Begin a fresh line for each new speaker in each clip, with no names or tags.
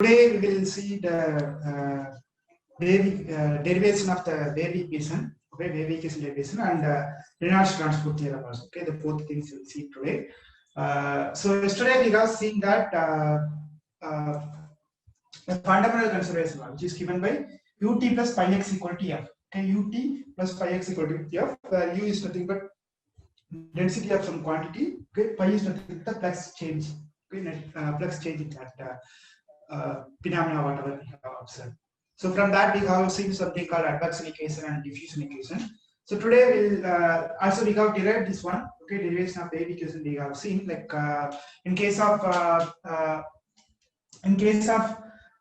Today we will see the derivation of the wave equation, okay, wave equation derivation and Reynolds transport theorem also. Okay, the both things we'll see today. So yesterday we have seen that uh, the fundamental consideration which is given by ut plus pi x equal to f. Okay, ut plus pi x equal to f, where u is nothing but density of some quantity. Okay, pi is nothing but the flux change. Okay, flux change in that phenomena whatever we have observed. So from that we have seen something called advection equation and diffusion equation. So today we'll also we have derived this one. Okay, derivation of wave equation we have seen, like in case of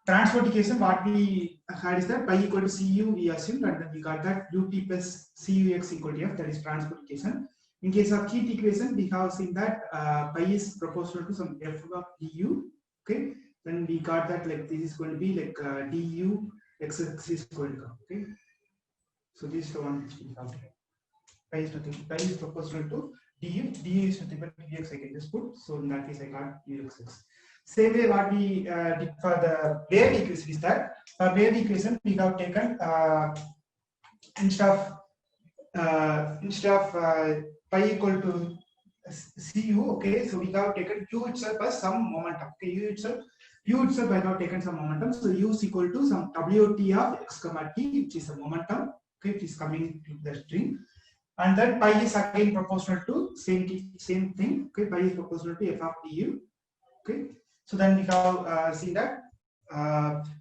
transport equation, what we had is that pi equal to cu we assumed, and then we got that ut plus cux equal to f, that is transport equation. In case of heat equation, we have seen that pi is proportional to some f of du. Okay, then we got that like this is going to be like du x is going to come. Okay, so this is the one which we have here. Pi is nothing. Pi is proportional to du. Du is nothing but dx. I can just put. So in that case, I got dx. Same way, what we did for the wave equation is that for wave equation we have taken instead of pi equal to cu. Okay, so we have taken u itself as some momentum. Okay, u itself I have taken some momentum. So u is equal to some wt of x comma t, which is a momentum. Okay, it is coming to the string, and then pi is again proportional to same thing. Okay, pi is proportional to f of du. Okay, so then we have seen that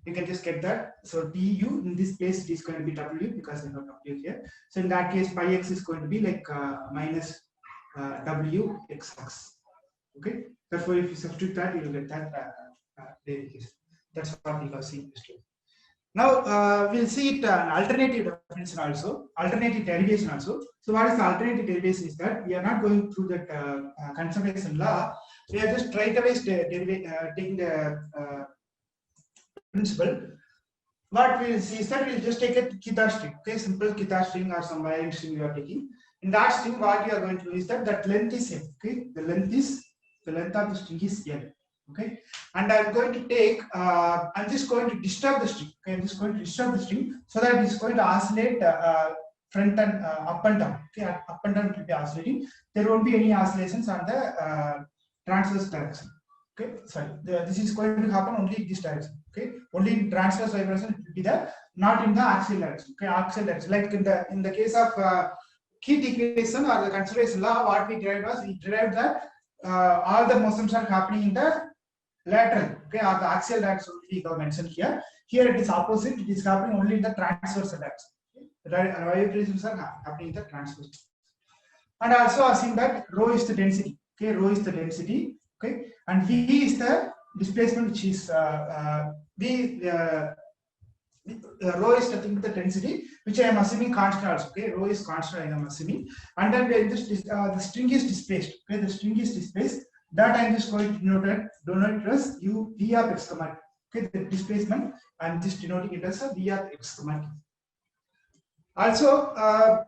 you can just get that. So du in this place it is going to be w because I have w here. So in that case, pi x is going to be like minus w x. Okay, therefore if you substitute that, you will get that derivation. That's what we have seen yesterday. Now we'll see it alternative definition also, alternative derivation also. So what is the alternative derivation is that we are not going through that conservation law. We are just straight away taking the principle. What we will see is that we will just take a guitar string, okay, simple guitar string or some violin string you are taking. In that string, what you are going to do is that length is f. Okay, the length of the string is l. Okay, and I'm going to take, I'm just going to disturb the string. Okay, I'm just going to disturb the string so that it's going to oscillate front and up and down. Okay, up and down it will be oscillating. There won't be any oscillations on the transverse direction. Okay, sorry, this is going to happen only in this direction. Okay, only in transverse vibration it will be there, not in the axial direction. Okay, axial direction, like in the case of heat equation or the conservation law, what we derived was, we derived that all the motions are happening in the lateral, okay, or the axial direction we have mentioned here. Here it is opposite, it is happening only in the transverse direction. Okay? The vibrations are happening in the transverse. And also assume that rho is the density. Okay, rho is the density. Okay, and v is the displacement, which is rho is nothing but the density, which I am assuming constant also. Okay, rho is constant, I am assuming, and then the string is displaced. Okay, the string is displaced. That I am just going to denote it as u v of x comma t. Okay, the displacement I am just denoting it as a v of x comma t. Also,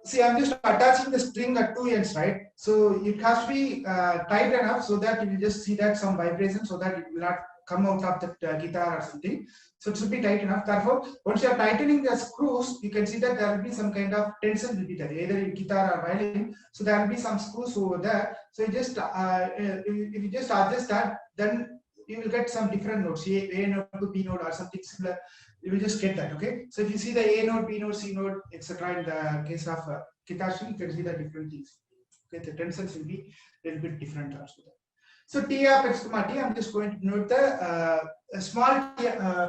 see, I'm just attaching the string at two ends, right? So it has to be tight enough so that you will just see that some vibration, so that it will not come out of the guitar or something. So it should be tight enough. Therefore, once you are tightening the screws, you can see that there will be some kind of tension will be there, either in guitar or violin. So there will be some screws over there. So you just if you just adjust that, then you will get some different notes, A note to B note or something similar. You will just get that. Okay, so if you see the A note, B note, C note, etc. in the case of guitar string, you can see the different things. Okay, the tensions will be a little bit different also. So T of x comma t, I'm just going to note the small t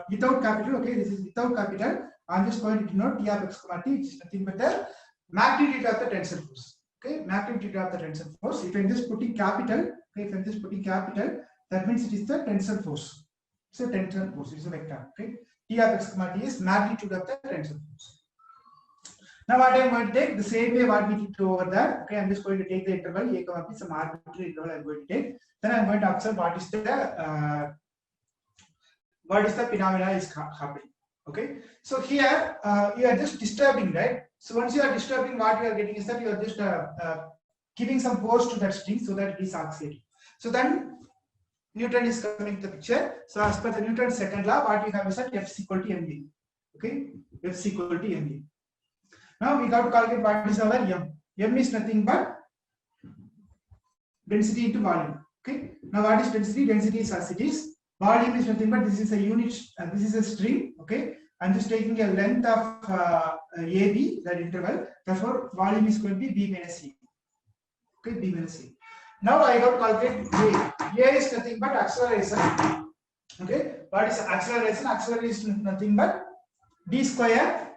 without capital. Okay, this is without capital. I'm just going to denote T of x comma t, which is nothing but the magnitude of the tensile force. Okay, magnitude of the tensile force. If I'm just putting capital, okay, if I'm just putting capital, that means it is the tensile force. So tensile force is a vector. Okay, T of x comma t is magnitude of the tensile force. Now what I am going to take, the same way what we did over there. Okay, I am just going to take the interval a comma b, some arbitrary interval I am going to take. Then I am going to observe what is the phenomena is happening. Okay, so here you are just disturbing, right? So once you are disturbing, what you are getting is that you are just giving some force to that string so that it is oscillating. So then Newton is coming to the picture. So as per the Newton's second law, what we have is that F is equal to mv. Okay, F is equal to mv. Now we got to calculate what is our m. M is nothing but density into volume. Okay. Now what is density? Density is as it is. Volume is nothing but this is a unit. This is a string. Okay. I'm just taking a length of AB, that interval. Therefore, volume is going to be B minus C. Okay, B minus C. Now I got to calculate A. A is nothing but acceleration. Okay. What is acceleration? Acceleration is nothing but d square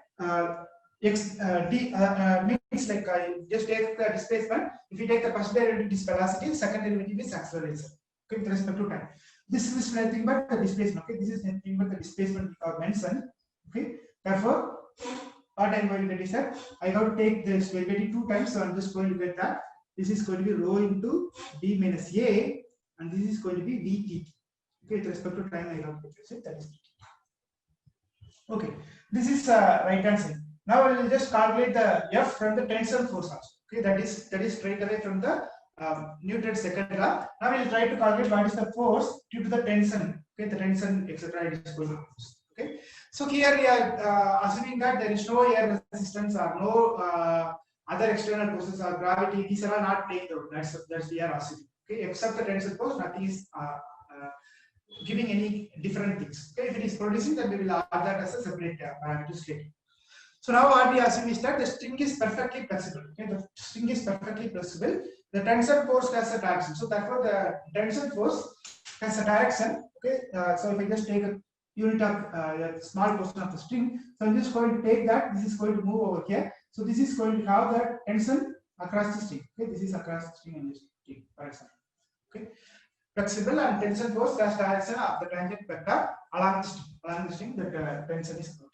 x d means like just take the displacement. If you take the first derivative is velocity, second derivative is acceleration. Okay, with respect to time. This is nothing but the displacement. Okay, this is nothing but the displacement we have mentioned. Okay, therefore, what I'm going to get is that I have to take this derivative 2 times, so I'm just going to get that this is going to be rho into b minus a, and this is going to be vt. Okay, with respect to time, I have to replace it. That is vt. Okay, this is right hand side. Now I will just calculate the F from the tensile force also. Okay, that is straight away from the Newton's second law. Now we will try to calculate what is the force due to the tension. Okay, the tension, etc. It is going to force. Okay, so here we are assuming that there is no air resistance or no other external forces or gravity. These are all not playing out. That's we are assuming. Okay, except the tensile force, nothing is giving any different things. Okay, if it is producing, then we will add that as a separate parameter state. So now what we assume is that the string is perfectly flexible. Okay, the string is perfectly flexible. The tensile force has a direction. So therefore, the tensile force has a direction. Okay, so if I just take a unit of a small portion of the string, so I'm just going to take that. This is going to move over here. So this is going to have the tension across the string. Okay, this is across the string and this string, for example. Okay, flexible and tensile force has direction of the tangent vector along the string. That tension is good.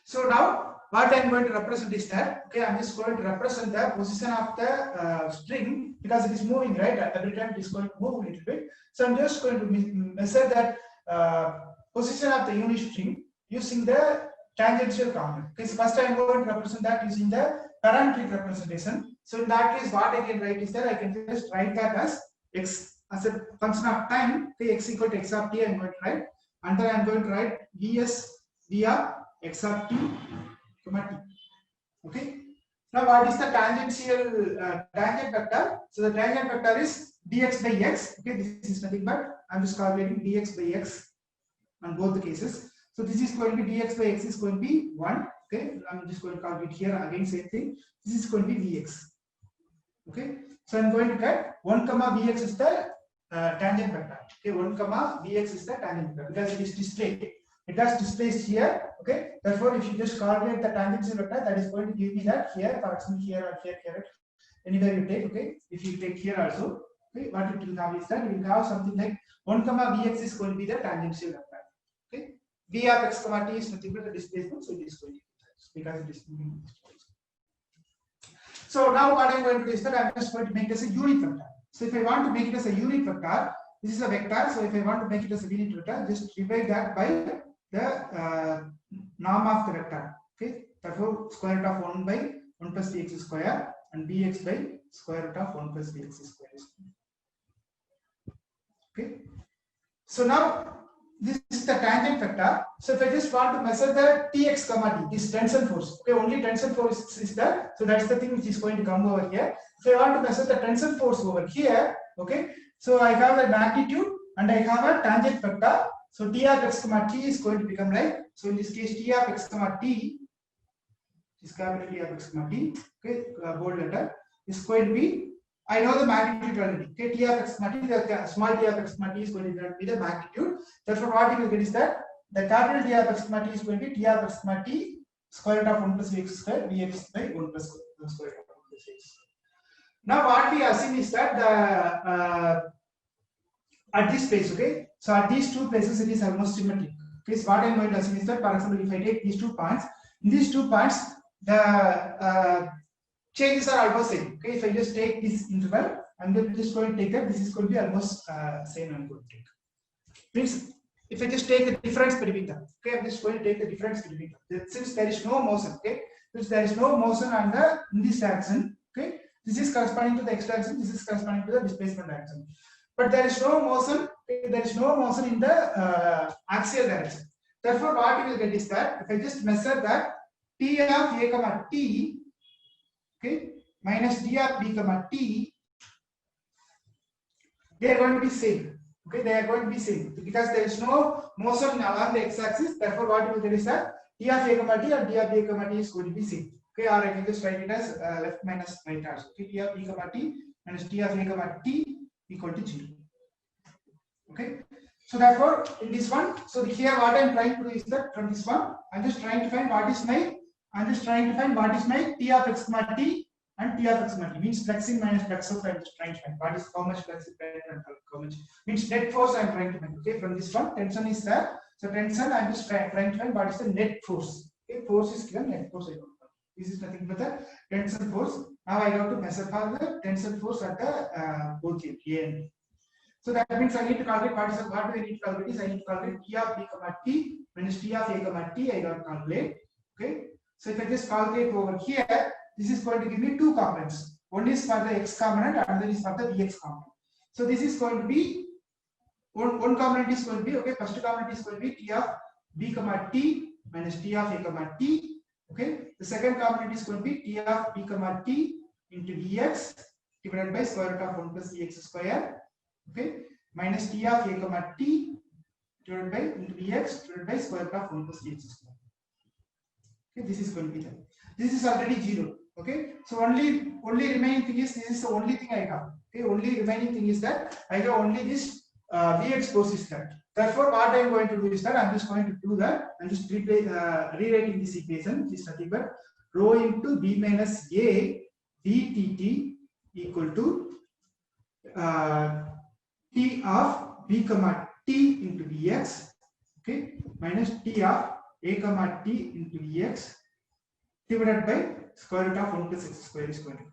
So now what I am going to represent is that, okay, I am just going to represent the position of the string because it is moving, right? Every time it is going to move a little bit. So I am just going to measure that position of the unit string using the tangential component. Okay, so first I am going to represent that using the parametric representation. So in that case, what I can write is that I can just write that as x as a function of time. Okay, x equal to x of t I am going to write, and then I am going to write vs v of x of t, comma t. Okay. Now, what is the tangential tangent vector? So the tangent vector is dx by x. Okay, this is nothing but I'm just calculating dx by x on both the cases. So this is going to be dx by x is going to be 1. Okay, I'm just going to calculate here again same thing. This is going to be vx. Okay, so I'm going to get 1 comma vx is the tangent vector. Okay, 1 comma vx is the tangent vector because it is displayed. It has displaced here. Okay, therefore, if you just calculate the tangential vector, that is going to give me that here, for example, here or here, anywhere you take. Okay, if you take here also, okay, what it will have is that you will have something like 1 comma vx is going to be the tangential vector. Okay, v of x comma t is nothing but the displacement, so it is going to be because it is moving. So now what I am going to do is that I am just going to make it as a unit vector. So if I want to make it as a unit vector, this is a vector. So if I want to make it as a unit vector, just divide that by the norm of the vector. Okay, therefore square root of 1 by 1 plus bx square and bx by square root of 1 plus bx square. Okay, so now this is the tangent vector. So if I just want to measure the tx comma t, this tensile force. Okay, only tensile force is there. So that's the thing which is going to come over here. If I want to measure the tensile force over here, okay, so I have the magnitude and I have a tangent vector. So t of x comma t is going to become like, so in this case t of x comma t is capital T of x comma t, okay, bold letter, is going to be, I know the magnitude already. Okay, t of x comma t, the small t of x comma t is going to be the magnitude. Therefore, what you will get is that the capital T of x comma t is going to be t of x comma t square root of 1 plus x square bx by 1 plus square root of 1 plus x. Now, what we assume is that the at this place, okay, so at these two places it is almost symmetric. Okay, so what I am going to assume is that, for example, if I take these 2 points, in these 2 points the changes are almost same. Okay, if I just take this interval, I'm just going to take that, this is going to be almost same. I'm going to take. Means if I just take the difference between them, okay, I'm just going to take the difference between them. Since there is no motion, okay, since there is no motion on in this direction, okay, this is corresponding to the x direction, this is corresponding to the displacement direction. but there is no motion. There is no motion in the axial direction. Therefore, what we will get is that if I just measure that t of a comma t, okay, minus d of b comma t, they are going to be same. Okay, they are going to be same because there is no motion along the x-axis. Therefore, what we will get is that t of a comma t and d of b comma t is going to be same. Okay, or I can just write it as left minus right also. Okay, t of b comma t minus t of a comma t equal to 0. Okay, so therefore in this one, so here what I am trying to do is that from this one, I'm just trying to find what is my t of x comma t and t of x comma t, means flexing minus flex out. I'm just trying to find what is how much flex is and how much means net force I'm trying to find. Okay, from this one tension is there, so tension I'm just trying to find what is the net force. Okay, force is given, net force I don't know. This is nothing but the tensile force. Now I have to measure for the tensile force at the both A and B. So that means I need to calculate what do I need to calculate is I need to calculate t of b comma t minus t of a comma t. I got to calculate. Okay, so if I just calculate over here, this is going to give me two components. One is for the x component, and another is for the vx component. So this is going to be one component is going to be, okay, first component is going to be t of b comma t minus t of a comma t. Okay, the second component is going to be t of b comma t into vx divided by square root of 1 plus vx square. Okay, minus t of a comma t divided by into vx divided by square root of 1 plus vx square. Okay, this is going to be there. This is already 0. Okay, so only remaining thing is, this is the only thing I have. Okay, only remaining thing is that I have only this vx force is there. Therefore, what I am going to do is that I'm just going to do that. I'm just rewriting this equation, which is nothing but rho into b minus a dtt equal to t of b comma t into vx, okay, minus t of a comma t into vx divided by square root of 1 plus x square is going to be.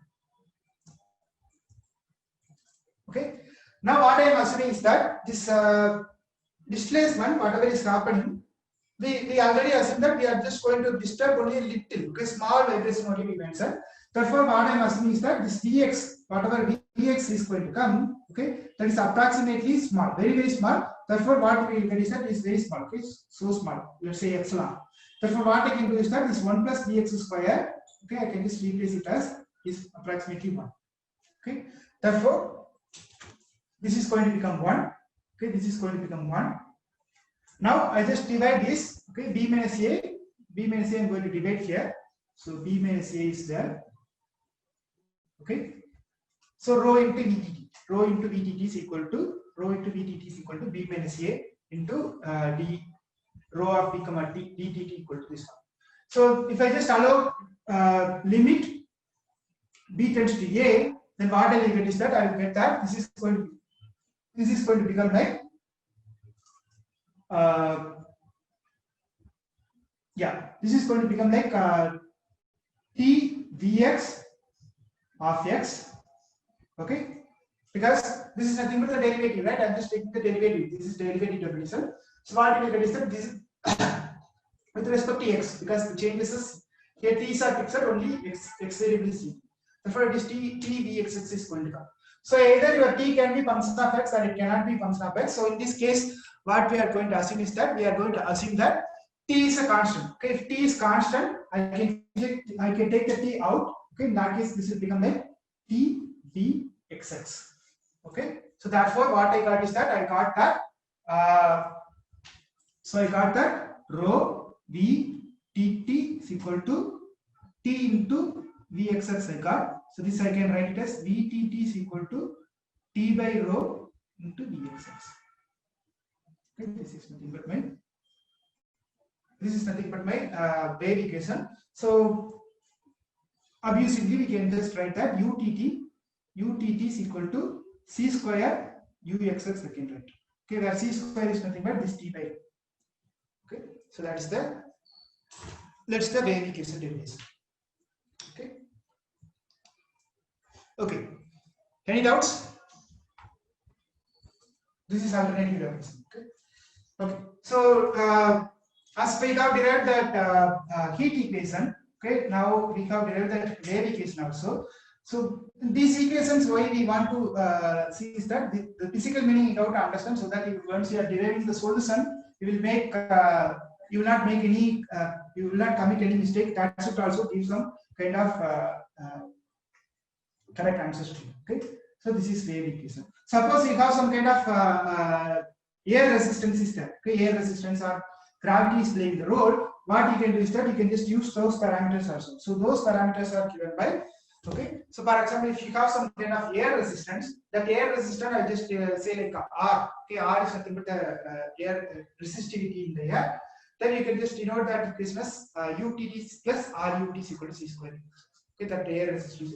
Okay, now what I am assuming is that this displacement, whatever is happening, we already assumed that we are just going to disturb only a little, okay, small vibration only we mentioned. Therefore, what I am assuming is that this Vx, whatever Vx is going to come, okay, that is approximately small, very, very small. Therefore, what we will get is that is very small, okay, so small, let's say epsilon. Therefore, what I can do is that this 1 plus Vx square, okay, I can just replace it as is approximately 1. Okay, therefore, this is going to become 1. Okay, this is going to become 1. Now, I just divide this, okay, b minus a I am going to divide here. So, b minus a is there. Okay, so rho into vtt is equal to b minus a into d rho of b comma t dtt equal to this one. So if I just allow limit b tends to a, then what I will get is that I will get that this is going to become like this is going to become like t vx of x, okay, because this is nothing but the derivative, right? I'm just taking the derivative. This is derivative definition. So what we will get is that this is with respect to x, because the changes is here t's are fixed, only x variable is t. Therefore, it is t vxx is going to come. So either your t can be function of x or it cannot be function of x. So in this case, what we are going to assume is that we are going to assume that t is a constant. Okay, if t is constant, I can take the t out. Okay, in that case, this will become like t vxx. Okay, so therefore, what I got is that I got that rho v tt is equal to t into vxx I got. So this I can write it as vtt is equal to t by rho into vxx. Okay, this is nothing but my wave equation. So abusively we can just write that utt is equal to c square uxx we can write. Okay, where c square is nothing but this t by rho. Okay, so that's the wave equation derivation. Okay. Okay. Any doubts? This is alternative derivation. Okay. Okay. So as we have derived that heat equation, okay. Now we have derived that wave equation also. So these equations, why we want to see is that the physical meaning you have to understand, so that once you are deriving the solution, you will make you will not make any you will not commit any mistake. That should also give some kind of correct answers to you. Okay, so this is wave equation. Suppose you have some kind of air resistance is there. Okay, air resistance or gravity is playing the role. What you can do is that you can just use those parameters also. So those parameters are given by. Okay, so for example, if you have some kind of air resistance, that air resistance I just say like R. Okay, R is nothing but air resistivity in the air. Then you can just denote that equation as UTT plus RUT is equal to C square. Okay, that air resistance.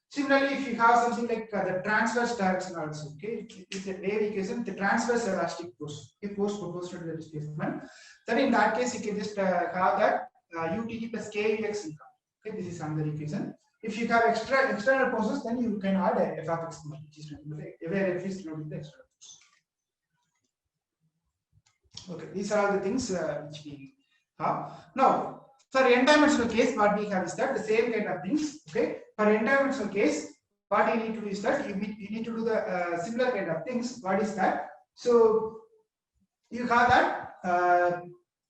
Similarly, if you have something like the transverse direction also, okay, it's a wave equation, the transverse elastic force, okay, force proportional to the displacement. Then in that case, you can just have that UTT plus KUX income. Okay, this is another equation. If you have external forces, then you can add a f of x, which is where f is denoted the external force. Okay, these are all the things which we have. Now, for n-dimensional case, what we have is that the same kind of things. Okay, for n-dimensional case, what you need to do is that you need to do the similar kind of things. What is that? So you have that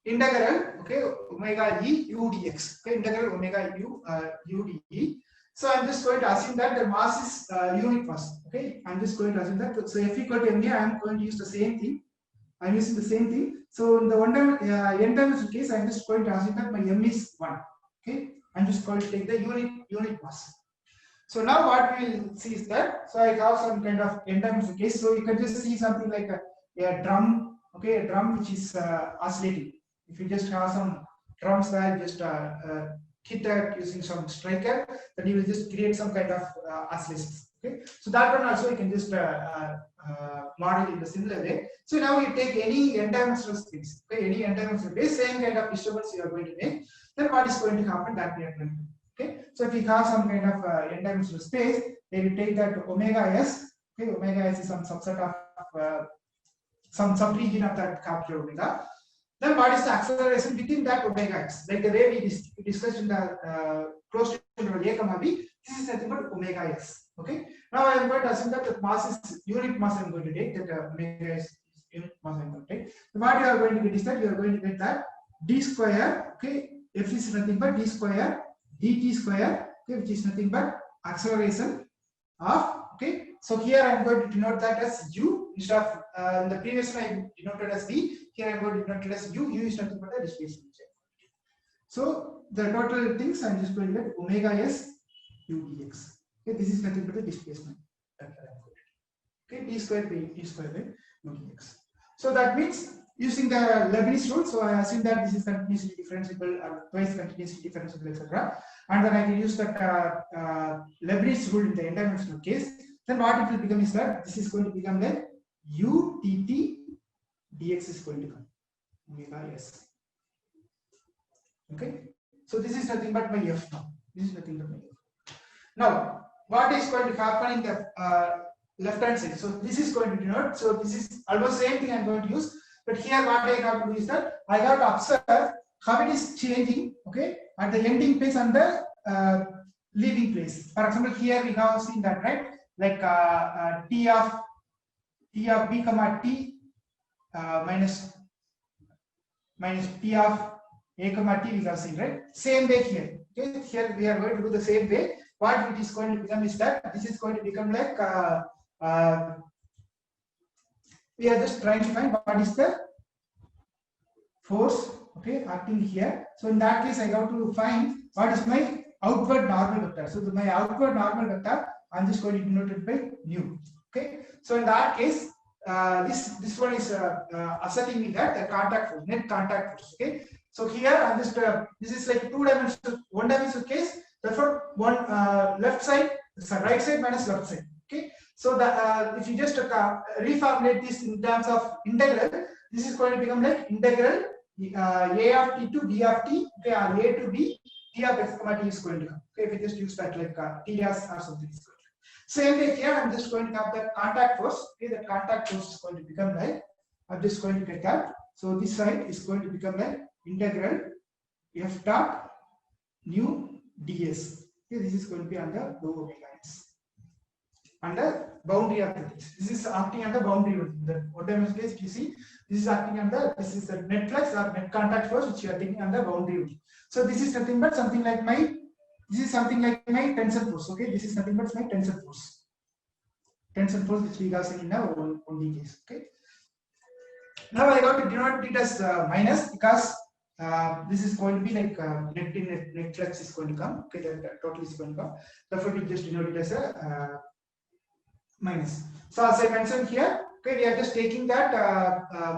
integral, okay, omega e u dx. Okay, integral omega u dE. So I'm just going to assume that the mass is unit mass. Okay, I'm just going to assume that. So F equal to mA, I'm going to use the same thing. I'm using the same thing. So in the n-dimensional case, I'm just going to assume that my m is 1. Okay, I'm just going to take the unit mass. So now what we will see is that, so I have some kind of n-dimensional case. So you can just see something like a drum, okay, a drum which is oscillating. If you just have some drums where you just hit that using some striker, then you will just create some kind of oscillations. Okay, so that one also you can just model in the similar way. So now you take any n-dimensional space, okay, any n-dimensional space, same kind of disturbance you are going to make. Then what is going to happen? That we are going to do. Okay, so if you have some kind of n-dimensional space, then you take that omega s. Okay, omega s is some subset of some subregion of that capital omega. Then what is the acceleration within that omega x? Like the way we discussed in the close to a comma b, this is nothing but omega s. Okay. Now I am going to assume that the mass is unit mass. I am going to take that omega is unit mass. I am going to take. So what you are going to get is that you are going to get that d square. Okay, f is nothing but d square dt square. Okay, which is nothing but acceleration of. Okay. So here I am going to denote that as u instead of in the previous one I denoted as v. Here I am going to denote it as u. U is nothing but the displacement. So the total things I am just going to get omega s u dx. Okay, this is nothing but the displacement. Okay, d square by u dx. So that means using the Leibniz rule. So I assume that this is continuously differentiable or twice continuously differentiable, etc. And then I can use that Leibniz rule in the n-dimensional case. Then what it will become is that this is going to become the u dt dx is going to come omega s. Okay, so this is nothing but my f now. This is nothing but my f. Now, what is going to happen in the left hand side? So this is going to denote. So this is almost same thing I'm going to use. But here what I have to do is that I have to observe how it is changing. Okay, at the ending place and the leaving place. For example, here we have seen that, right? Like t of b comma t minus p of a comma t we have seen, right? Same way here. Okay, here we are going to do the same way. What it is going to become is that this is going to become like we are just trying to find what is the force, okay, acting here. So in that case, I have to find what is my outward normal vector. So my outward normal vector, I'm just going to denote it by nu. Okay. So in that case, this one is asserting me that the contact force, net contact force. Okay. So here I'm just this is like one-dimensional case. Therefore, one left side, right side minus left side. Okay. So the if you just reformulate this in terms of integral, this is going to become like integral a of t to b of t. Okay, or a to b t of x comma t is going to come. Okay, if you just use that like t as or something is going to. Same way here, I'm just going to have that contact force. Okay, that contact force is going to become like I'm just going to get that. So this side is going to become like integral f dot nu ds. Okay, this is going to be under rho omega s. Under boundary of the things. This is acting under boundary of the what I mean is you see this is acting under this is the net flux or net contact force which you are taking under boundary. So this is nothing but something like my tensor force. Okay, this is nothing but my tensor force. Tensor force which we got seen in our only case. Okay. Now I got to denote it as minus because this is going to be like net flux is going to come. Okay, that total is going to come. Therefore, we just denote it as a minus. So as I mentioned here, okay, we are just taking that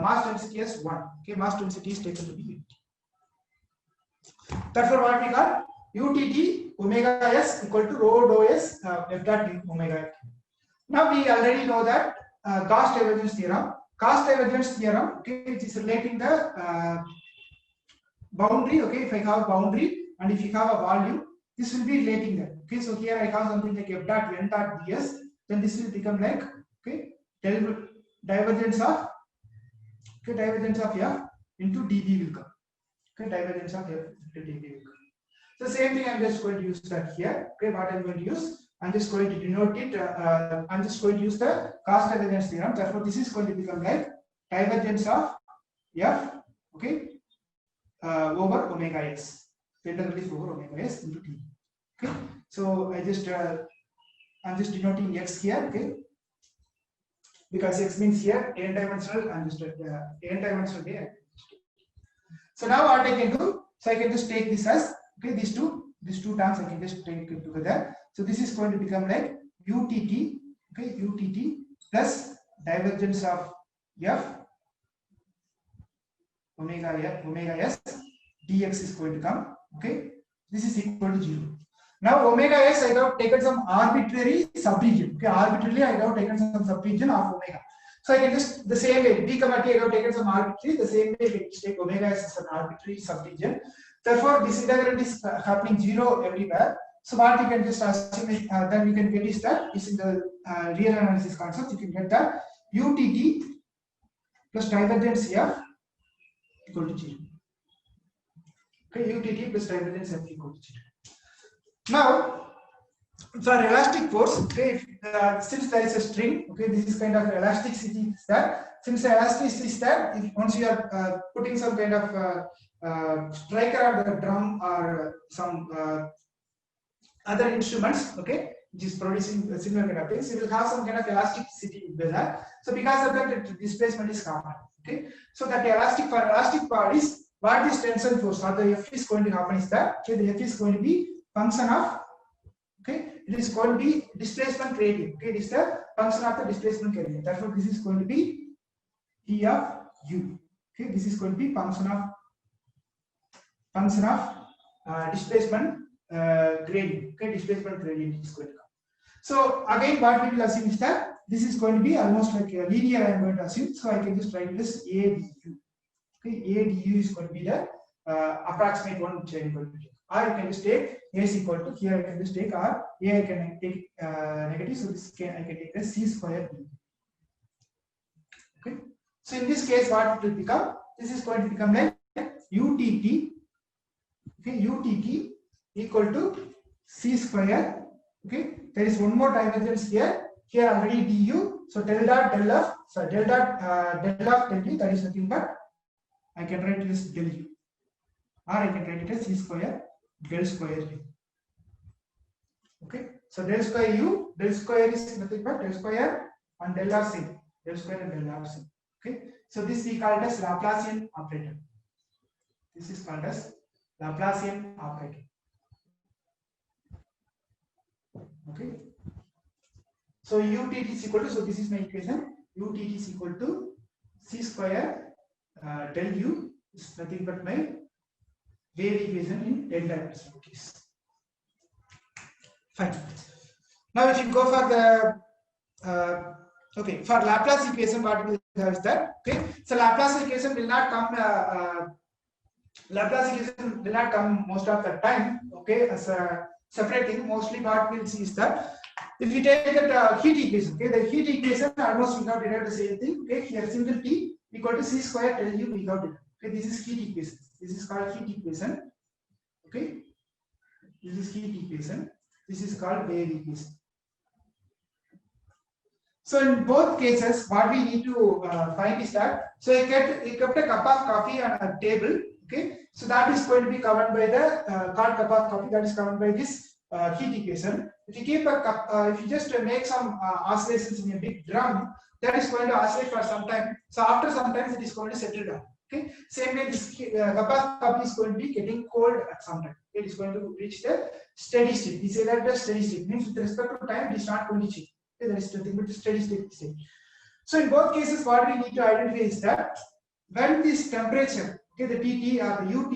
mass density as 1. Okay, mass density is taken to be unit. Therefore, what we got UTT omega s equal to rho dou s f dot omega. Now we already know that Gauss divergence theorem. Gauss divergence theorem, okay, which is relating the boundary. Okay, if I have a boundary and if you have a volume, this will be relating that. Okay, so here I have something like f dot n dot ds. Then this will become like divergence of f into dv will come. Okay, divergence of f into dv will come. So same thing I'm just going to use that here. Okay, what I'm going to use, I'm just going to denote it. I'm just going to use the Gauss divergence theorem. Therefore, this is going to become like divergence of f, okay, over omega s. Integral is over omega s into t. Okay, so I'm just denoting x here, okay, because x means here n dimensional. I'm just n dimensional way. So now what I can do, so I can just take this as, okay, these two terms I can just take it together. So this is going to become like UTT, okay, UTT plus divergence of f omega s dx is going to come. Okay, this is equal to 0. Now omega s I have taken some arbitrary subregion. Okay, arbitrarily I have taken some subregion of omega. So I can just the same way b comma t I have taken some arbitrary. The same way we take omega s as an arbitrary subregion. Therefore, this integral is happening 0 everywhere. So what you can just assume is, then you can get is that is in the real analysis concept. You can get that UTT plus divergence f equal to 0. Okay, UTT plus divergence f equal to 0. Now, for elastic force, okay, since there is a string, okay, this is kind of elasticity is there. Since the elasticity is there, if once you are putting some kind of striker on the drum or some other instruments, okay, which is producing similar kind of things, it will have some kind of elasticity with that. So because of that, the displacement is common. Okay, so that for elastic part is what this tensile force or the F is going to happen is that, okay, the F is going to be function of, okay, it is going to be displacement gradient. Okay, it is the function of the displacement gradient. Therefore, this is going to be T of u. Okay, this is going to be function of displacement gradient. Okay, displacement gradient is going to come. So again, what we will assume is that this is going to be almost like a linear. I am going to assume. So I can just write this a du. Okay, a du is going to be the approximate one which I am going to take. Or you can just take a is equal to, here I can just take r, a I can take negative, so this I can take as c square b. Okay, so in this case what it will become, this is going to become like UTT, okay, UTT equal to c square. Okay, there is one more divergence here already du, so del dot del of, so del dot del of del u, that is nothing but I can write this del u, or I can write it as c square del square u. Okay, so del square u, del square is nothing but del square and del r same, del square and del r same. Okay, so this we call it as Laplacian operator. This is called as Laplacian operator. Okay, so UTT is equal to, so this is my equation, UTT is equal to c square del u is nothing but my wave equation in n dimensional case. Fine. Now if you go for the okay, for Laplace equation, what we have is that, okay, so Laplace equation will not come most of the time, okay, as a separate thing. Mostly what we'll see is that if you take that heat equation, okay, the heat equation almost we have derived the same thing. Okay, here simple T equal to c square del u we have derived. Okay, this is heat equation. This is called heat equation. Okay, this is heat equation. This is called wave equation. So in both cases, what we need to find is that, so he kept a cup of coffee on a table, okay? So that is going to be covered by the called cup of coffee, that is covered by this heat equation. If you keep a cup, if you just make some oscillations in a big drum, that is going to oscillate for some time. So after some time, it is going to settle down. Okay. Same way, this cup of coffee is going to be getting cold at some time. It is going to reach the steady state. We say that the steady state means with respect to time, it is not going to change. Okay, that is nothing but the steady state. So in both cases, what we need to identify is that when this temperature, okay, the Tt or the Ut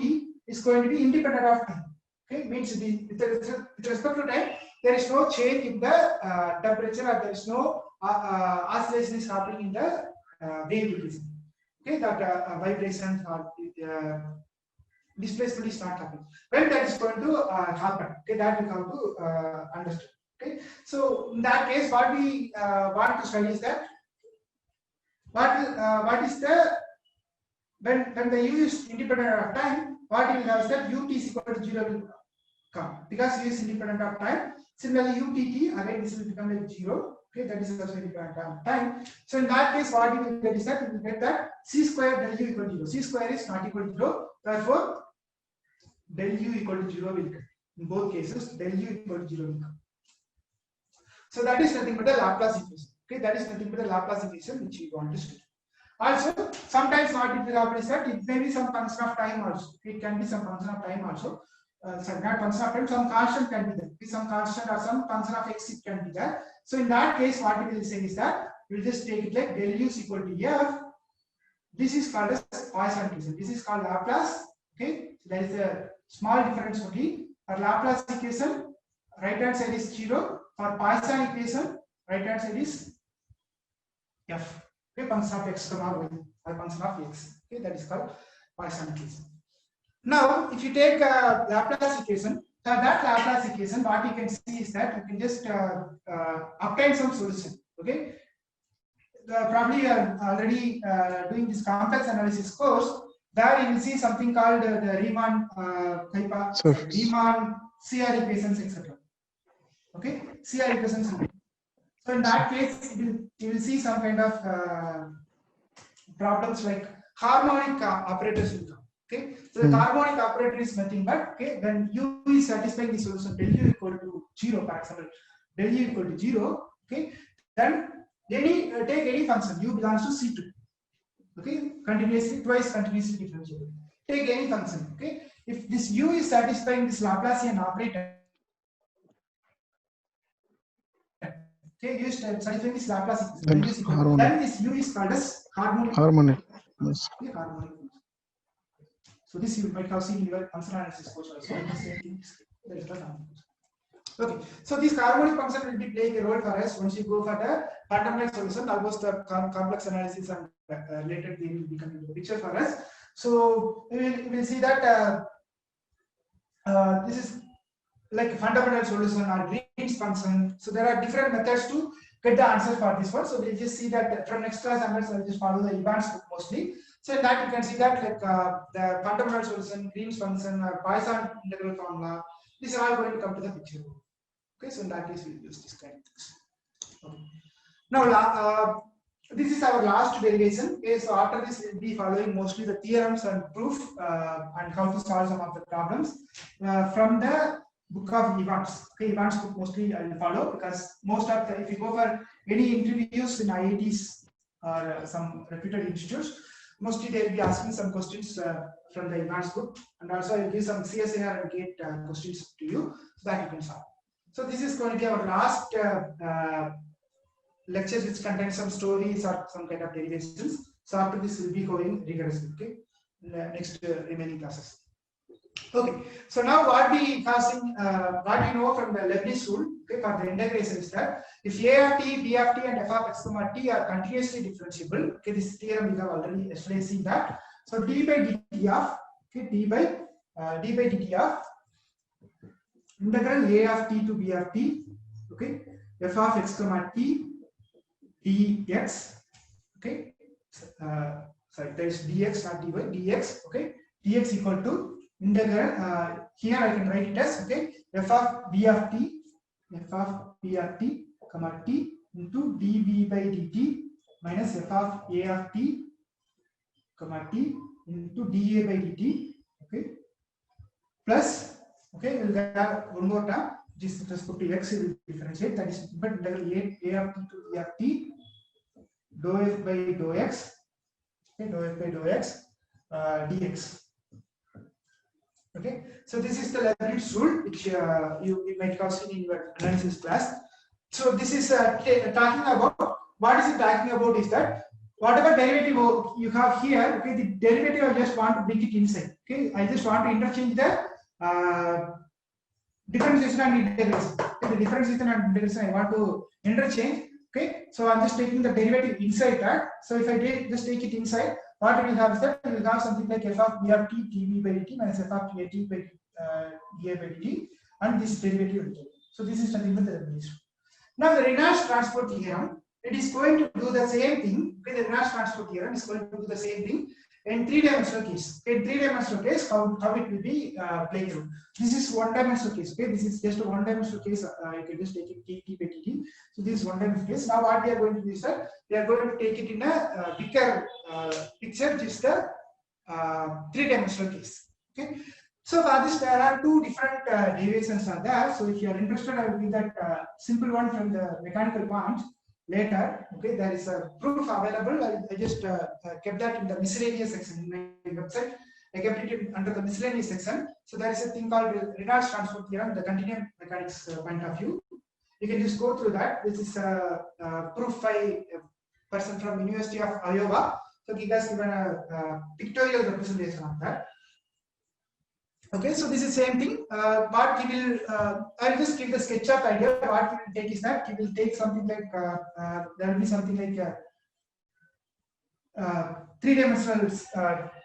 is going to be independent of time. Okay, means with respect to time, there is no change in the temperature, or there is no oscillation is happening in the wave equation. Okay, that vibration or displacement is not happening. When that is going to happen, okay, that we have to understand. Okay, so in that case, what we want to study is that what is the when the U is independent of time, what you will have is that Ut is equal to 0 will come because U is independent of time. Similarly, UTT again this will become like 0. Okay, that is also independent of time. So in that case, what you will get is that you will get that C square del U equal to 0. C square is not equal to 0. Therefore, del U equal to 0 will come. In both cases, del U equal to 0 will come. So that is nothing but the Laplace equation. Okay, that is nothing but the Laplace equation which we want to study. Also, sometimes what it will happen is that it may be some function of time also. It can be some function of time also. So not function of time, some constant can be there. Some constant or some function of x it can be there. So in that case, what we will say is that we will just take it like del U is equal to f. This is called as Poisson equation. This is called Laplace. Okay, so there is a small difference only. For Laplace equation, right hand side is 0. For Poisson equation, right hand side is f. Okay, function of x comma y or function of x. Okay, that is called Poisson equation. Now, if you take Laplace equation, that Laplace equation, what you can see is that you can just obtain some solution. Okay, probably you are already doing this complex analysis course. There you will see something called the Riemann Riemann CR equations, etc. Okay, CR equations. So in that case, you will see some kind of problems like harmonic operators will come. Okay, so the harmonic operator is nothing but, okay, when U is satisfying the solution del U equal to 0, for example, del U equal to 0, okay, then take any function U belongs to C2. Okay, twice continuously differentiable. Take any function. Okay, if this U is satisfying this Laplacian operator, okay, U is satisfying this Laplace equation, then this U is called as harmonic. Yes. Okay, harmonic. So this you might have seen in your function analysis course also. Okay, so this harmonic function will be playing a role for us once you go for the fundamental solution. Almost the complex analysis and related they will become into the picture for us. So we will see that this is like a fundamental solution or Green's function. So there are different methods to get the answer for this one. So we'll just see that from next class onwards, I'll just follow the Evans book mostly. So in that you can see that like the fundamental solution, Green's function, or Poisson integral formula, these are all going to come to the picture. Okay, so in that case we'll use this kind of things. Okay. Now this is our last derivation. Okay, so after this we'll be following mostly the theorems and proof and how to solve some of the problems from the book of Evans. Okay, Evans book mostly I will follow because most of the, if you go for any interviews in IITs or some reputed institutes, mostly they will be asking some questions from the Evans book, and also I will give some CSIR and GATE questions to you so that you can solve. So this is going to be our last lectures, which contain some stories or some kind of derivations. So after this we'll be going rigorously. Okay, in the next remaining classes. Okay, so now what we know from the Leibniz rule, okay, for the integration is that if a of t, b of t, and f of x comma t are continuously differentiable, okay, this theorem we have already yesterday seen that. So d by dt of, okay, d by dt of integral a of t to b of t, okay, f of x comma t dx, okay, sorry, there is dx not dy, dx, okay, dx equal to integral, here I can write it as, okay, f of b of t f of p of t comma t into dv by dt minus f of a of t comma t into dA by dt, okay, plus, okay, we'll have one more term, this is respect to x, we will differentiate, that is but integral a of t to b of t dou f by dou x, okay, dou f by dou x dx. Okay, so this is the Leibniz rule which you might have seen in your analysis class. So this is talking about, what is it talking about is that whatever derivative you have here, okay, the derivative I just want to bring it inside. Okay, I just want to interchange the differentiation and integration. Okay, the differentiation and integration I want to interchange. Okay, so I'm just taking the derivative inside that. So if I just take it inside, what we will have is that we will have something like f of b of t dv by dt minus f of a t by dA by dt, and this derivative will take. So this is nothing but the Leibniz. Now the Renard transport theorem, it is going to do the same thing. Okay, the Renard transport theorem is going to do the same thing in three-dimensional case. Okay, in three-dimensional case, how it will be played through. This is one-dimensional case. Okay, this is just a one-dimensional case. You can just take it t by dt. So this is one-dimensional case. Now what we are going to do is that we are going to take it in a bigger picture, just the three-dimensional case. Okay. So for this, there are two different derivations are there. So if you are interested, I will give that simple one from the mechanical points later. Okay, there is a proof available. I just kept that in the miscellaneous section in my website. I kept it under the miscellaneous section. So there is a thing called Renard's transport theorem, the continuum mechanics point of view. You can just go through that. This is proof by a person from University of Iowa. So he has given a pictorial representation of that. Okay, so this is same thing. What he will, I will just give the SketchUp idea. What he will take is that he will take something like there will be something like three-dimensional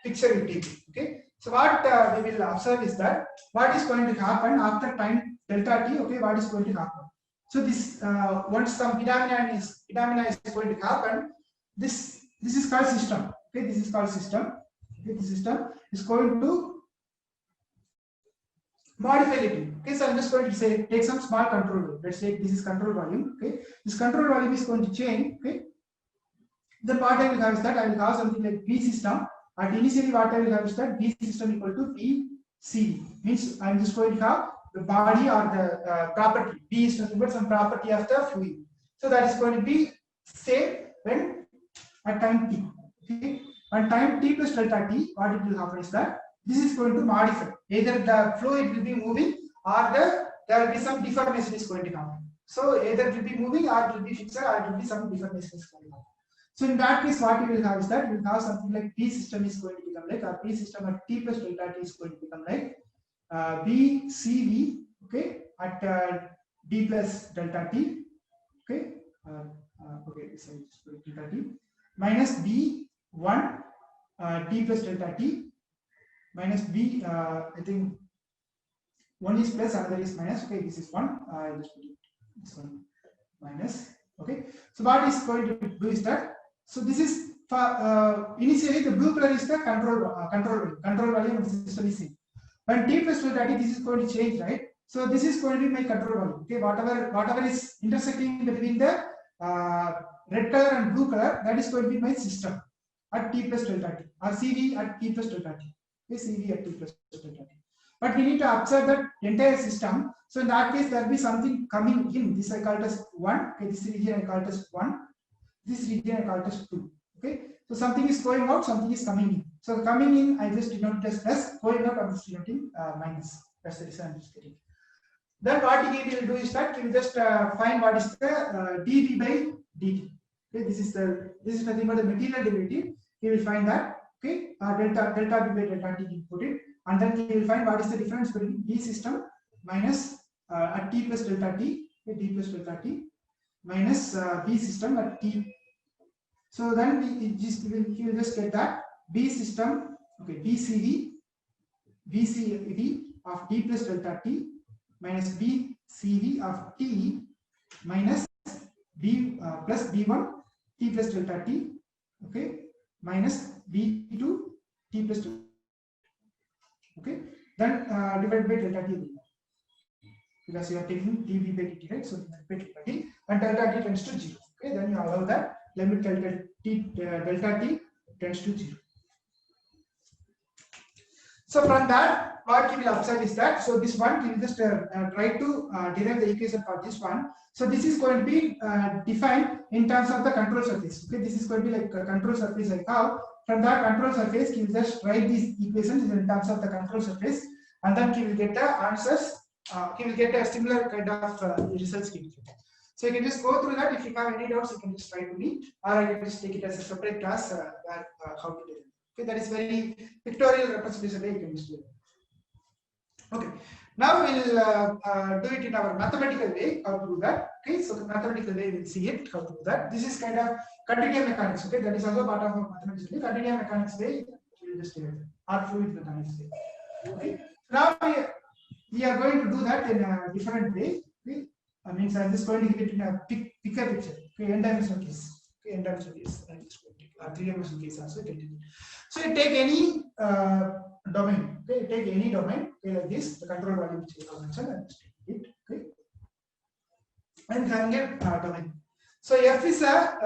picture you take. Okay, so what we will observe is that what is going to happen after time delta t. Okay, what is going to happen? So this once some phenomena is going to happen, this is called system. Okay, this is called system. Okay, the system is going to modify it. Okay, so I'm just going to say take some small control volume. Let's say this is control volume. Okay, this control volume is going to change. Okay, then what I will have is that I will have something like B system. And initially, what I will have is that B system equal to BC. Means I'm just going to have the body or the property. B is nothing but some property of the fluid. So that is going to be same when at time t. Okay, and time t plus delta t, what it will happen is that this is going to modify. Either the fluid will be moving or there will be some deformation is going to happen. So either it will be moving or it will be fixed or it will be some deformation is going to happen. So in that case, what you will have is that you will have something like P system is going to become like, or P system at t plus delta t is going to become like BCV, okay, at d plus delta t, okay, okay, so delta t minus B1 t plus delta t minus B, I think one is plus, another is minus. Okay, this is one. I just put it this one minus. Okay, so what is going to do is that, so this is for initially the blue color is the control volume of the system is same. When t plus delta t, this is going to change, right? So this is going to be my control volume. Okay, whatever is intersecting between the red color and blue color, that is going to be my system at t plus delta t, or CV at t plus delta t. Okay, CV at t plus delta t. But we need to observe that entire system. So in that case, there will be something coming in. This I call it as 1. Okay, this region I call it as 1. This region I call it as 2. Okay, so something is going out, something is coming in. So coming in, I just denote it as plus. Going out, I'm just denoting minus. That's the reason I'm just getting. Then what he will do is that he will just find what is the dV by dt. Okay, this is nothing but the material derivative. He will find that. Okay, delta V by delta t, he put it, and then he will find what is the difference between B system minus at t plus delta t, okay, t plus delta t minus B system at t. So then he will just get that B system, okay, BCV of t plus delta t minus BCV of t minus B plus B1 t plus delta t, okay, minus B2 t plus 2. Okay, then divided by delta t. because you are taking dv by dt, right? So delta t and delta t tends to 0. Okay, then you allow that limit delta t tends to 0. So from that, what you will observe is that, so this one, you will just try to derive the equation for this one. So this is going to be defined in terms of the control surface. Okay, this is going to be like a control surface like how. From that control surface, you will just write these equations in terms of the control surface, and then you will get the answers. You will get a similar kind of results. So you can just go through that. If you have any doubts, you can just write to me, or I can just take it as a separate class where how to do it. Okay, that is very pictorial representation way you can just do it. Okay, now we'll do it in our mathematical way. How to do that? Okay, so the mathematical way we'll see it. How to do that? This is kind of continuum mechanics. Okay, that is also part of our mathematics way. Continuum mechanics way we'll just do it. Or fluid mechanics way. Okay, now we are going to do that in a different way. Okay, I mean, I'm just going to give it in a bigger picture. Okay, n-dimensional case. Okay, n-dimensional case. I'm just going to take three-dimensional case also. So you take any domain. Okay, take any domain. Okay, like this, the control value which you have mentioned, and take it. Okay, and can get domain. So f is a.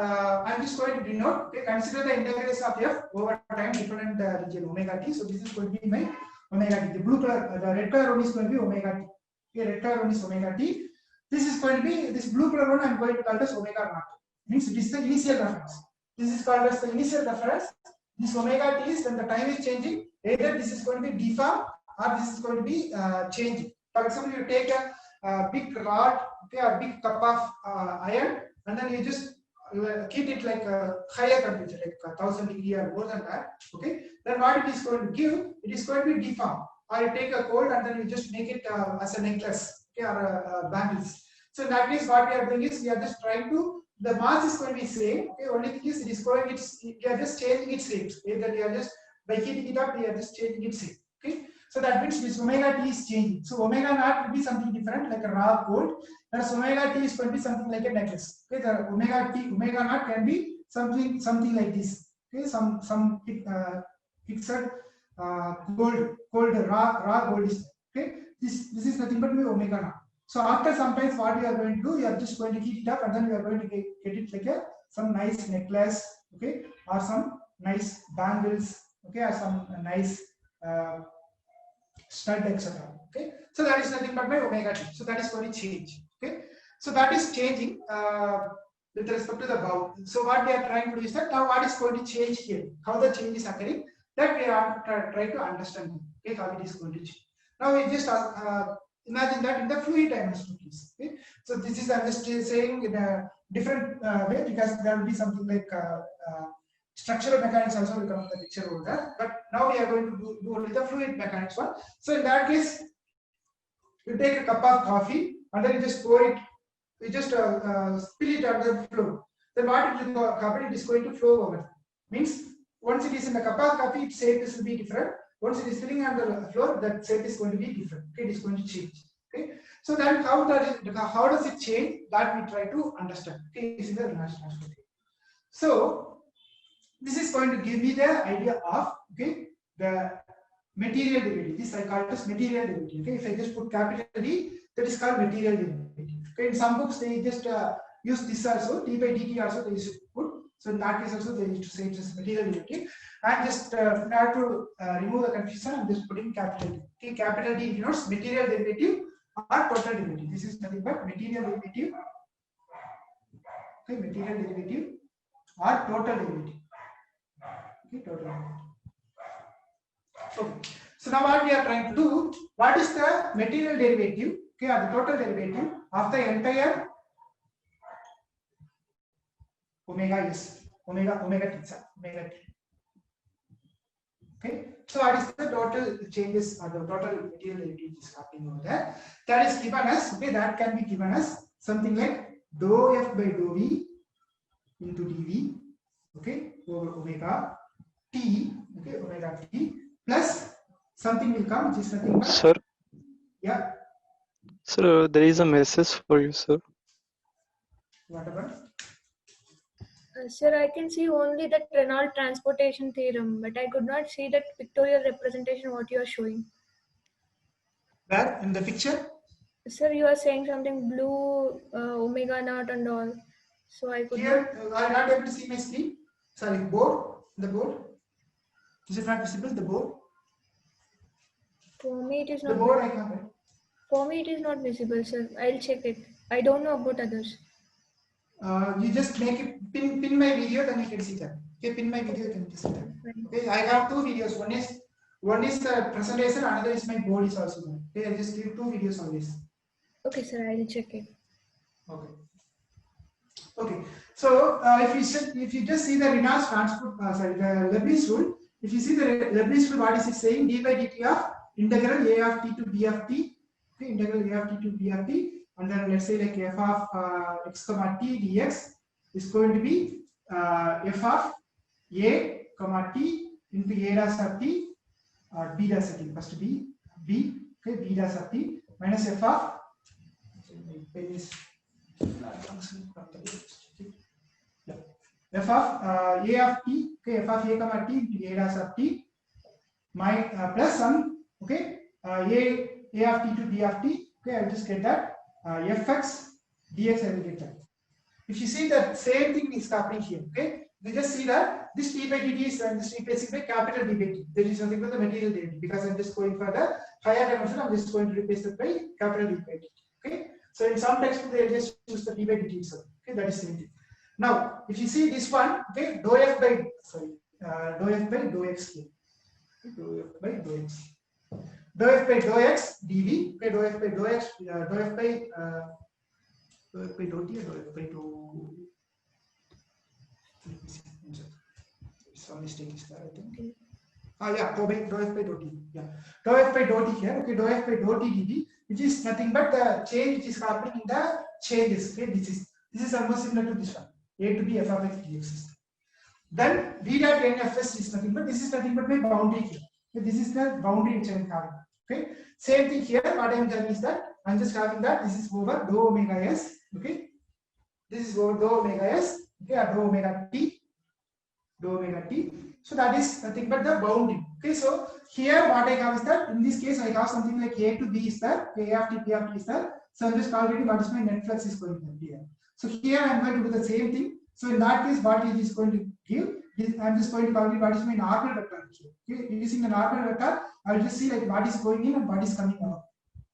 I'm just going to denote. Okay, consider the integration of f over time different region omega t. So this is going to be my omega t. The blue color, the red color one is going to be omega t. Okay, red color one is omega t. This is going to be this blue color one. I'm going to call this omega naught. Means it is the initial reference. This is called as the initial reference. This omega t is when the time is changing. Either this is going to be deformed or this is going to be changing. For example, you take a big rod, okay, a big cup of iron, and then you just keep it like a higher temperature, like 1000 degree or more than that. Okay, then what it is going to give? It is going to be deformed. Or you take a cold and then you just make it as a necklace, okay, or bangles. So in that case, what we are doing is we are just trying to. The mass is going to be same. Okay, only thing is it is going. We are just changing its shape. Okay, that we are just by heating it up, we are just changing its shape. Okay, so that means this omega t is changing. So omega naught will be something different, like a raw gold. Whereas omega t is going to be something like a necklace. Okay, the omega naught can be something like this. Okay, some fixed gold raw gold is. Okay, this is nothing but omega naught. So after sometimes what you are going to do, you are just going to heat it up and then you are going to get it like some nice necklace, okay, or some nice bangles, okay, or some nice stud, etc. Okay, so that is nothing but my omega t. So that is going to change. Okay, so that is changing with respect to the bow. So what we are trying to do is that now what is going to change here, how the change is occurring, that we are trying to understand. Okay, how it is going to change. Now we just imagine that in the fluid dimensional case. Okay? So this is, I'm just saying in a different way because there will be something like structural mechanics also will come in the picture over there. But now we are going to do only the fluid mechanics one. So in that case, you take a cup of coffee and then you just pour it, you just spill it on the floor. Then what it will happen? It is going to flow over. Means once it is in the cup of coffee, its shape will be different. Once it is filling on the floor, that shape is going to be different. Okay, it is going to change. Okay, so then how does it change? That we try to understand. Okay, this is the Lagrange transform. So this is going to give me the idea of the material derivative. This I call it as material derivative. Okay, if I just put capital D, that is called material derivative. Okay, in some books they just use this also, d by dt also they used to put. So in that case also they used to say it as material derivative. And just in order to remove the confusion, I'm just putting capital D. Okay, capital D denotes material derivative or total derivative. This is nothing but material derivative. Okay, material derivative or total derivative. Okay, total derivative. Okay. So now what we are trying to do, what is the material derivative, okay, or the total derivative of the entire omega is omega t. Okay, so what is the total changes or the total material derivative is happening over there? That is given as, okay, that can be given as something like dou f by dou v into dv, okay, over omega t, okay, omega t plus something will come which is nothing but,
sir.
Yeah.
Sir, there is a message for you, sir.
What about?
Sir, I can see only the Reynolds transportation theorem, but I could not see that pictorial representation what you are showing.
Where in the picture?
Sir, you are saying something blue, omega naught and all. So I could not.
Here, I am not able to see my screen. Sorry, board. The board. Is it not visible? The board.
For me, it is
The
not.
board I can't.
For me, it is not visible, sir. I'll check it. I don't know about others.
You just make it pin my video, then you can see that. Okay, pin my video, you can see that. Okay, I have two videos. One is the presentation, another is my board is also there. Okay, I just give two videos on this.
Okay, sir. I'll check it.
Okay. Okay. So if you just see the Reynolds transport, the Leibniz rule. If you see the Leibniz rule, what is it saying? D by dt of integral a of t to b of t. Okay, integral a of t to b of t. And then let's say like f of x comma t dx is going to be f of a comma t into a dash of t or b dash of t. First b, okay, b dash of t minus f of f of a of t, okay, f of a comma t into a dash of t, my plus some, okay, a of t to b of t, okay, I'll just get that fx dx, I will get that. If you see that same thing is happening here, okay, you just see that this d by dt is and this replacing by capital D by t. There is nothing but the material derivative because I'm just going for the higher dimension. I'm just going to replace it by capital D by t. Okay, so in some textbook they just use the d by dt itself. Okay, that is same thing. Now, if you see this one, okay, dou f by dou x here. Okay, dou f by dou x. Dou f by dou x dv. Okay, dou f by dou x. Dou f by dou t or dou f by dou. Some mistake is there, I think. Yeah, dou f by dou t. Yeah, dou f by dou t here. Okay, dou f by dou t dv, which is nothing but the change which is happening in the changes. Okay, this is almost similar to this one. A to b f of x dx system. Then v dot nfs is nothing but this is nothing but my boundary here. Okay, this is the boundary which I am having. Okay, same thing here. What I am telling is that I am just having that this is over dou omega s. Okay, this is over dou omega s. Okay, or dou omega t. Dou omega t. So that is nothing but the boundary. Okay, so here what I have is that in this case I have something like a to b is there, a of t, p of t is there. So I'm just already what is my net flux is going to be here. So here I am going to do the same thing. So in that case, what it is going to give is I am just going to calculate what is my normal vector here. Okay, using the normal vector, I will just see like what is going in and what is coming out.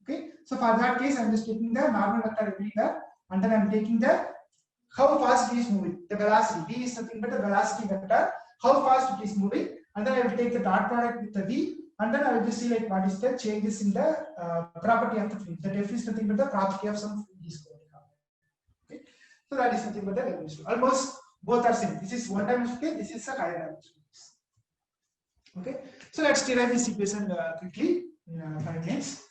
Okay, so for that case, I am just taking the normal vector everywhere, and then I am taking the how fast it is moving, the velocity. V is nothing but the velocity vector, how fast it is moving, and then I will take the dot product with the V, and then I will just see like what is the changes in the property of the fluid. The def is nothing but the property of some fluid is going to happen. Okay, so that is nothing but the Leibniz rule. Almost both are same. This is one dimensional case, this is a higher dimensional case. Okay, so let's derive this equation quickly in 5 minutes.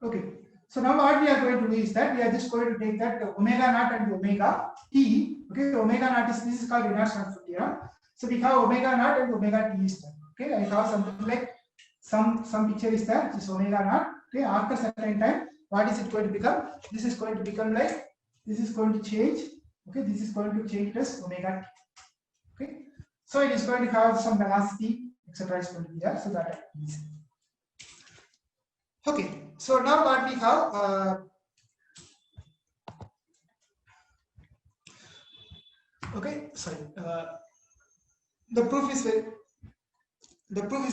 Okay, so now what we are going to do is that we are just going to take that omega naught and omega t. Okay, omega naught is this is called Reynolds transfer theorem. So we have omega naught and omega t is there. Okay, I have something like some picture is there. This is omega naught. Okay, after certain time, what is it going to become? This is going to become like this is going to change. Okay, this is going to change as omega t. Okay, so it is going to have some velocity, etc. is going to be there. So that is okay. So now what we have, okay, sorry, the proof is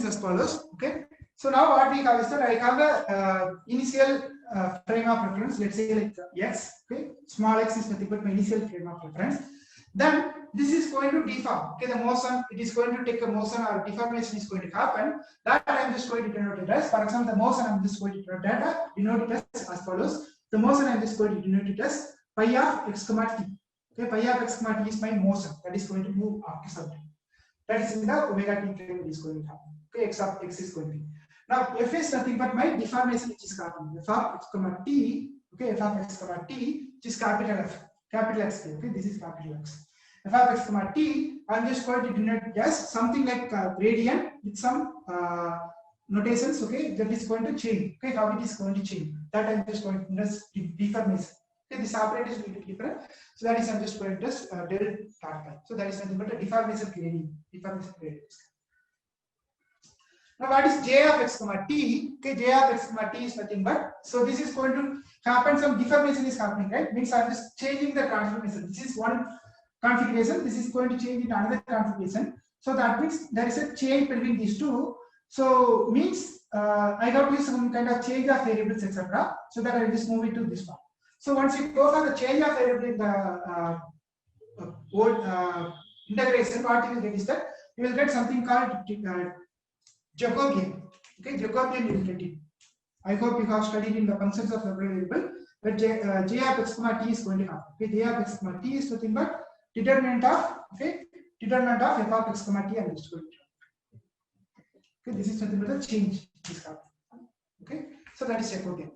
as follows. Okay, so now what we have is that I have a initial frame of reference. Let's say like x. Okay, small x is nothing but my initial frame of reference. Then this is going to deform. Okay, the motion, it is going to take a motion or deformation is going to happen. That I am just going to denote it as, for example, the motion I am just going to denote it as follows. The motion I am just going to denote it as pi of x comma t. Okay, pi of x comma t is my motion that is going to move after some time. That is in the omega t frame it is going to happen. Okay, x of x is going to be. Now f is nothing but my deformation which is happening. F of x comma t. Okay, f of x comma t, which is capital F. Capital X. Okay, this is capital X. F of x comma t, I'm just going to denote as something like gradient with some notations. Okay, that is going to change. Okay, how it is going to change. That I'm just going to just deformation. Okay, this operator is a little different. So that is I'm just going to just del dot pi. So that is nothing but a deformation gradient. Deformation gradient. Now what is j of x comma t? Okay, j of x comma t is nothing but, so this is going to happen, some deformation is happening, right? Means I'm just changing the transformation. This is one configuration, this is going to change in another configuration. So that means there is a change between these two. So means I got to use some kind of change of variables, etc. So that I will just move it to this one. So once you go for the change of variable in the integration, what you will get is that you will get something called Jacobian. Okay, Jacobian you will get it. I hope you have studied in the functions of the variable, but j of x comma t is going to happen. Okay, j of x comma t is nothing but determinant of, okay, determinant of f of x comma t, and it's going to. Okay, this is nothing but the change is happening. Okay, so that is Jacobian.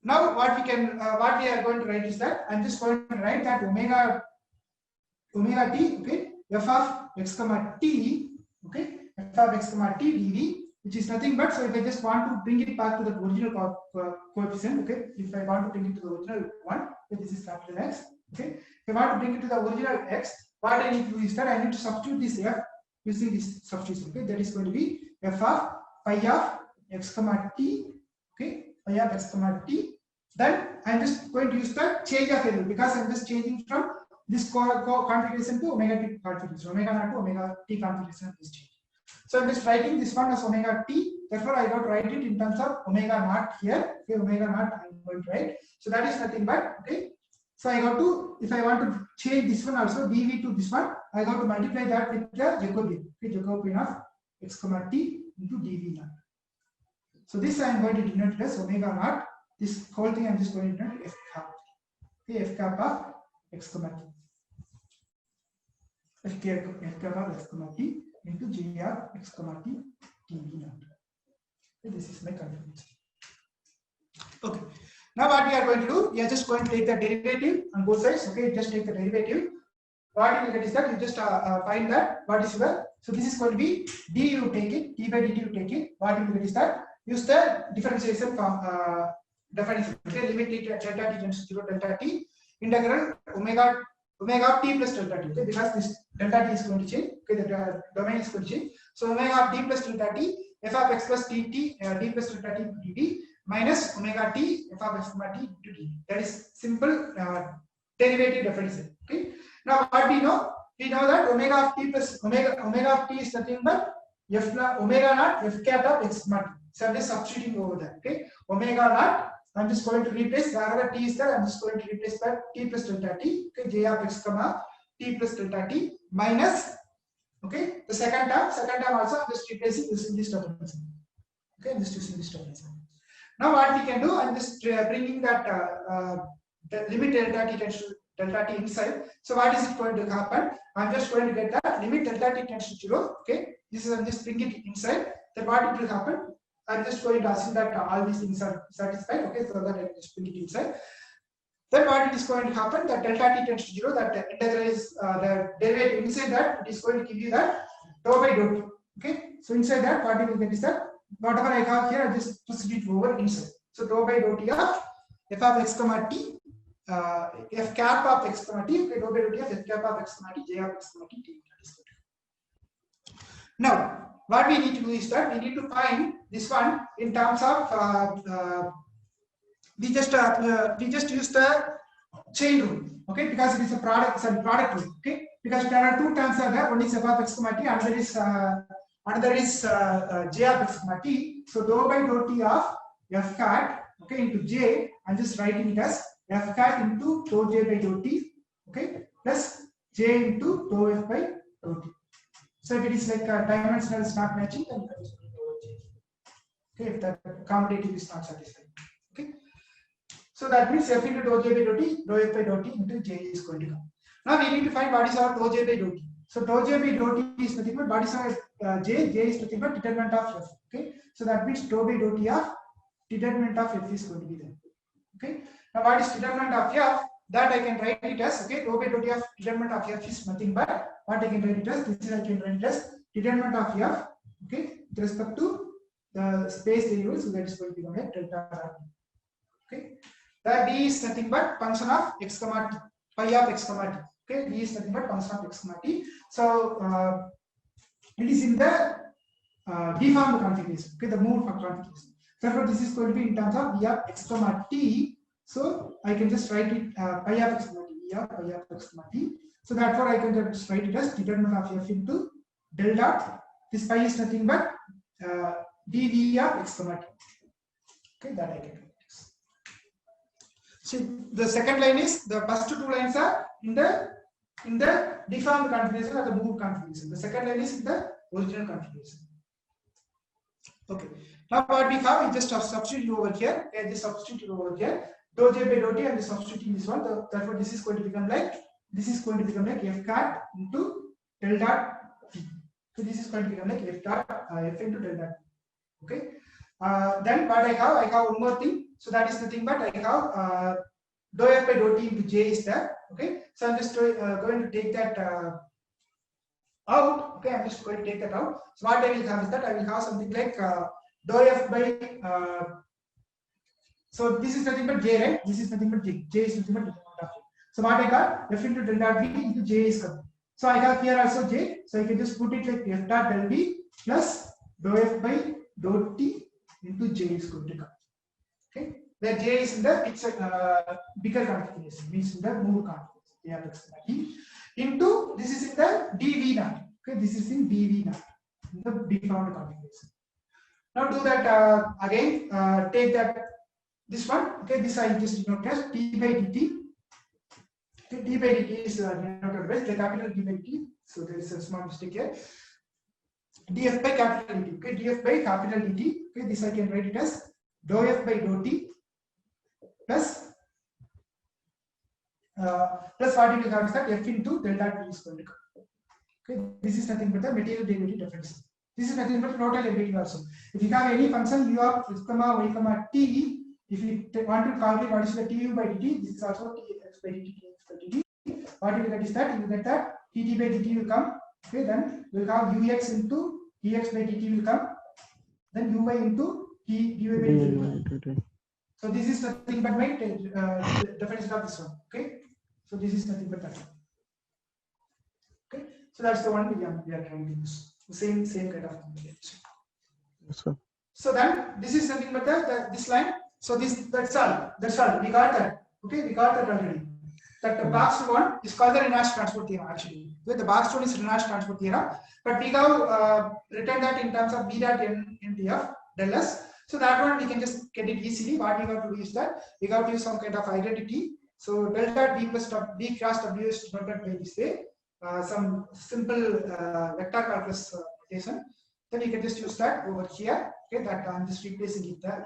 Now what we can, what we are going to write is that I'm just going to write that omega t, okay, f of x comma t, okay, f of x comma t dv, which is nothing but, so if I just want to bring it back to the original coefficient, okay, if I want to bring it to the original one, okay, this is capital X, okay, if I want to bring it to the original x, what I need to do is that I need to substitute this f using this substitution, okay, that is going to be f of phi of x comma t, okay, phi of x comma t. Then I'm just going to use the change of variable because I'm just changing from this configuration to omega t configuration, omega naught to omega t configuration of this change. So I'm just writing this one as omega t. Therefore, I got to write it in terms of omega naught here. Okay, omega naught I'm going to write. So that is nothing but, okay. So I got to, if I want to change this one also dv to this one, I got to multiply that with the Jacobian. Okay, Jacobian of x comma t into dv naught. So this I am going to denote as omega naught. This whole thing I'm just going to denote f cap. Okay, f cap of x comma t. F cap of x comma t into j of x comma t dv naught. Okay, this is my configuration. Okay. Now what we are going to do, we are just going to take the derivative on both sides. Okay, just take the derivative. What you will get is that you just find that what is the, so this is going to be d, you take it, d by dt you take it. What you will get is that use the differentiation from definition. Okay, limit t delta t tends to 0 delta t integral omega of t plus delta t. Okay, because this delta t is going to change. Okay, the domain is going to change. So omega of t plus delta t f of x plus dt d plus delta t dt minus omega t f of x comma t into d. That is simple derivative definition. Okay. Now what we know that omega of t plus omega of t is nothing but f omega naught f cap of x comma t. So I'm just substituting over that. Okay, omega naught. I'm just going to replace wherever t is there. I'm just going to replace by t plus delta t. Okay, j of x comma t plus delta t minus. Okay, the second term also I'm just replacing using this definition. Okay, I'm just using this definition. Now what we can do, I'm just bringing that the limit delta t tends to delta t inside. So what is it going to happen? I'm just going to get that limit delta t tends to 0. Okay, this is, I'm just bringing it inside. Then what it will happen? I'm just going to assume that all these things are satisfied. Okay, so that I just bring it inside. Then what it is going to happen? That delta t tends to 0. That the integral is the derivative inside that it is going to give you that dou by dou t. Okay, so inside that what you will get is that whatever I have here, I just proceed it over inside. So dou by dou t of f of x comma t, f cap of x comma t, okay, dou by dou t of f cap of x comma t, j of x comma t, t. Now, what we need to do is that we need to find this one in terms of we just use the chain rule, okay, because it is a product rule, okay, because there are two terms are there. One is f of x comma t, another is j of x comma t. So dou by dou t of f cat, okay, into j. I'm just writing it as f cat into dou j by dou t, okay, plus j into dou f by dou t. So if it is like dimensional is not matching, then that is okay, if the commutative is not satisfied. Okay, so that means f into dou j by dou t, dou f by dou t into j is going to come. Now we need to find what is our dou j by dou t. So dou j by dou t is nothing but what is our j is nothing but determinant of f. Okay, so that means dou by dou t of determinant of f is going to be there. Okay, now what is determinant of f? That I can write it as, okay, dou by dou t of determinant of f is nothing but what I can write it as, this is I can write it as determinant of f, okay, with respect to the space variable, so that is going to become a delta r. Okay, that d is nothing but function of x comma t, phi of x comma t. Okay, d is nothing but function of x comma t. So it is in the deformed configuration. Okay, the moved configuration. Therefore, this is going to be in terms of v of x comma t. So I can just write it pi of x comma t, v of pi of x comma t. So therefore, I can just write it as determinant of f into del dot. This pi is nothing but dv of x comma t. Okay, that I can do. See, the second line is the first two lines are in the deformed configuration or the moved configuration. The second line is in the original configuration. Okay. Now what we have, we just substitute over here. Okay, just substitute over here. Dou j by dou t, and substituting this one. Therefore, this is going to become like f cat into del dot t. So this is going to become like f into del dot t. Okay. Then what I have one more thing. So that is nothing but I have dou f by dou t into j is there. Okay. So I'm just going to take that out. Okay, I'm just going to take that out. So what I will have is that I will have something like dou f by so this is nothing but j, right? This is nothing but j. J is nothing but determinant of j. So what I got, f into del dot v into j is coming. So I have here also j. So I can just put it like f dot del v plus dou f by dou t into j is going to come. Okay, where j is in the bigger configuration, means in the moved configuration. Into this is in the dv naught. Okay, this is in dv naught, in the deformed configuration. Now do that again. Take that this one. Okay, this I just denote as t by dt. Okay, t by dt is denoted by the capital D by dt. So there is a small mistake here. Df by capital dt. Okay, df by capital dt. Okay, this I can write it as dou f by dou t plus what it will have is that f into del dot t is going to come. Okay, this is nothing but the material derivative definition. This is nothing but total derivative also. If you have any function u of x comma y comma t, if you want to calculate what is the tu by dt, this is also tx by dt, tx by dt. What you will get is that you will get that dt by dt will come. Okay, then we will have ux into dx by dt will come. Then uy into dy by dt will come. So this is nothing but my definition of this one. Okay, so this is nothing but that one. Okay, so that's the one we are trying to use. The same kind of thing.
Yes, sir.
So then this is nothing but this line. So that's all. We got that. Okay, we got that already. That the boxed one is called the Renard transport theorem actually. Where the boxed one is Renard transport theorem, but we have written that in terms of b dot n of del s. So that one we can just get it easily. What we have to do is that we have to use some kind of identity. So del dot b plus b cross w is denoted by this way. Some simple vector calculus notation. Then you can just use that over here. Okay, that I'm just replacing it there.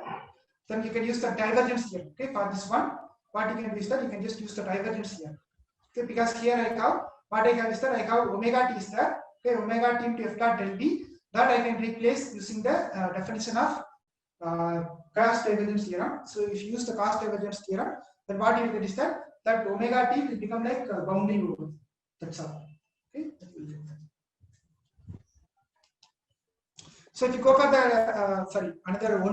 Then you can use the divergence here. Okay, for this one, what you can do is that you can just use the divergence here. Okay, because here I have what I have is that I have omega t is there. Okay, omega t into f dot del b. That I can replace using the definition of cross divergence theorem. So if you use the cross divergence theorem, then what you get is that omega t will become like bounding rule. That's all. Okay. So if you go for the another one.